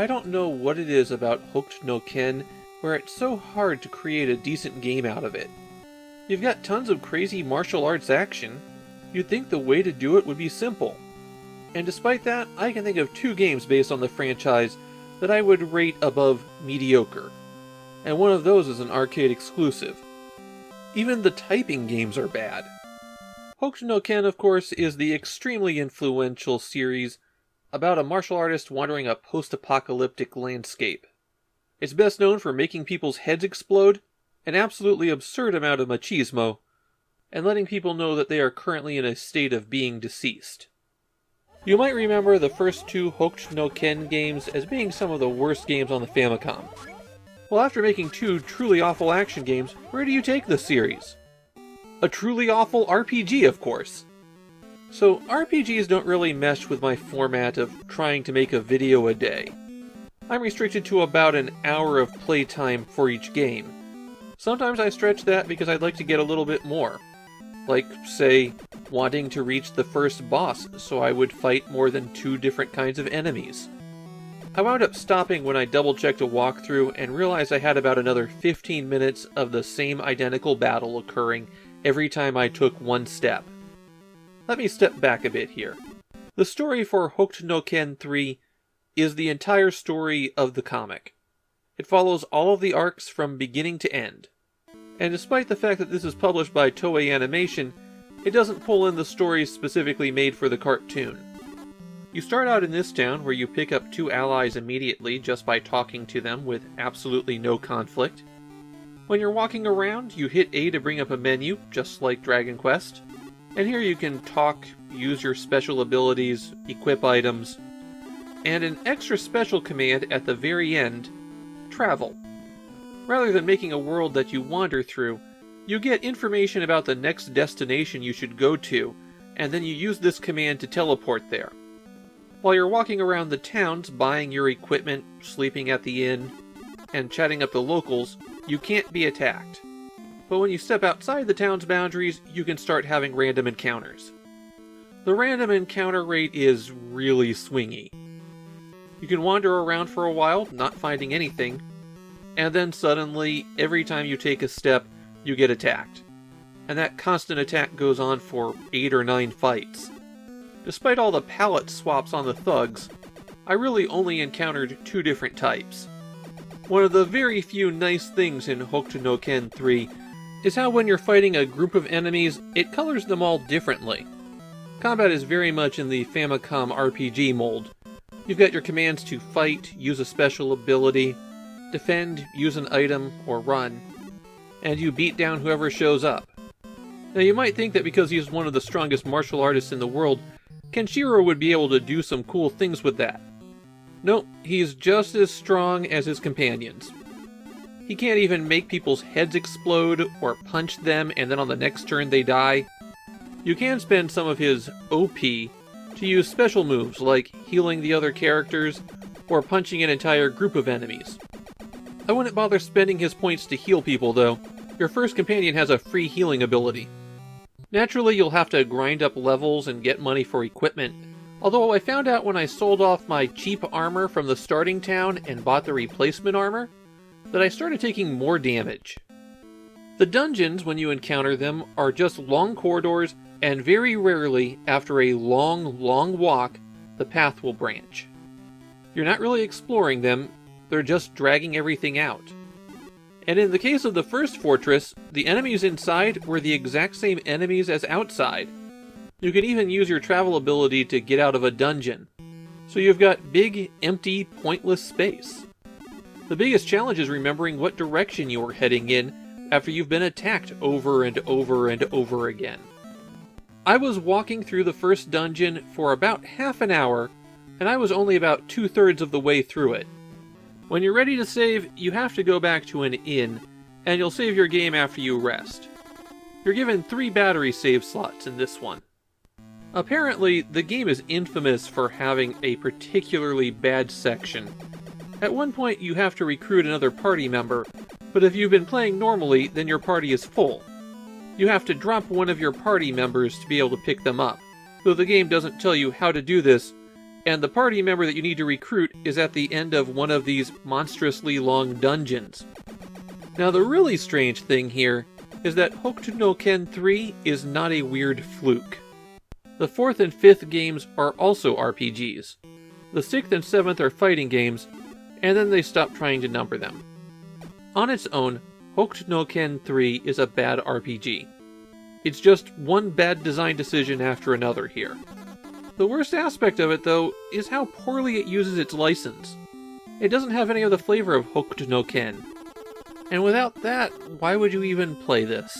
I don't know what it is about Hokuto no Ken where it's so hard to create a decent game out of it. You've got tons of crazy martial arts action. You'd think the way to do it would be simple. And despite that, I can think of 2 games based on the franchise that I would rate above mediocre. And one of those is an arcade exclusive. Even the typing games are bad. Hokuto no Ken, of course, is the extremely influential series about a martial artist wandering a post-apocalyptic landscape. It's best known for making people's heads explode, an absolutely absurd amount of machismo, and letting people know that they are currently in a state of being deceased. You might remember the first 2 Hokuto no Ken games as being some of the worst games on the Famicom. Well, after making 2 truly awful action games, where do you take the series? A truly awful RPG, of course. So RPGs don't really mesh with my format of trying to make a video a day. I'm restricted to about an hour of playtime for each game. Sometimes I stretch that because I'd like to get a little bit more. Like, say, wanting to reach the first boss, so I would fight more than 2 different kinds of enemies. I wound up stopping when I double-checked a walkthrough and realized I had about another 15 minutes of the same identical battle occurring every time I took one step. Let me step back a bit here. The story for Hokuto no Ken 3 is the entire story of the comic. It follows all of the arcs from beginning to end. And despite the fact that this is published by Toei Animation, it doesn't pull in the stories specifically made for the cartoon. You start out in this town where you pick up 2 allies immediately just by talking to them with absolutely no conflict. When you're walking around, you hit A to bring up a menu, just like Dragon Quest. And here you can talk, use your special abilities, equip items, and an extra special command at the very end, travel. Rather than making a world that you wander through, you get information about the next destination you should go to, and then you use this command to teleport there. While you're walking around the towns, buying your equipment, sleeping at the inn, and chatting up the locals, you can't be attacked. But when you step outside the town's boundaries, you can start having random encounters. The random encounter rate is really swingy. You can wander around for a while, not finding anything, and then suddenly, every time you take a step, you get attacked. And that constant attack goes on for 8 or 9 fights. Despite all the palette swaps on the thugs, I really only encountered 2 different types. One of the very few nice things in Hokuto no Ken 3 is how when you're fighting a group of enemies, it colors them all differently. Combat is very much in the Famicom RPG mold. You've got your commands to fight, use a special ability, defend, use an item, or run, and you beat down whoever shows up. Now you might think that because he's one of the strongest martial artists in the world, Kenshiro would be able to do some cool things with that. Nope, he's just as strong as his companions. He can't even make people's heads explode or punch them and then on the next turn they die. You can spend some of his OP to use special moves like healing the other characters or punching an entire group of enemies. I wouldn't bother spending his points to heal people though. Your first companion has a free healing ability. Naturally, you'll have to grind up levels and get money for equipment, although I found out when I sold off my cheap armor from the starting town and bought the replacement armor, that I started taking more damage. The dungeons, when you encounter them, are just long corridors, and very rarely, after a long walk, the path will branch. You're not really exploring them, they're just dragging everything out. And in the case of the first fortress, the enemies inside were the exact same enemies as outside. You can even use your travel ability to get out of a dungeon. So you've got big, empty, pointless space. The biggest challenge is remembering what direction you are heading in after you've been attacked over and over and over again. I was walking through the first dungeon for about half an hour, and I was only about 2/3 of the way through it. When you're ready to save, you have to go back to an inn, and you'll save your game after you rest. You're given 3 battery save slots in this one. Apparently, the game is infamous for having a particularly bad section. At one point, you have to recruit another party member, but if you've been playing normally, then your party is full. You have to drop one of your party members to be able to pick them up, though the game doesn't tell you how to do this, and the party member that you need to recruit is at the end of one of these monstrously long dungeons. Now the really strange thing here is that Hokuto no Ken 3 is not a weird fluke. The 4th and 5th games are also RPGs. The 6th and 7th are fighting games, and then they stopped trying to number them. On its own, Hokuto no Ken 3 is a bad RPG. It's just one bad design decision after another here. The worst aspect of it, though, is how poorly it uses its license. It doesn't have any of the flavor of Hokuto no Ken. And without that, why would you even play this?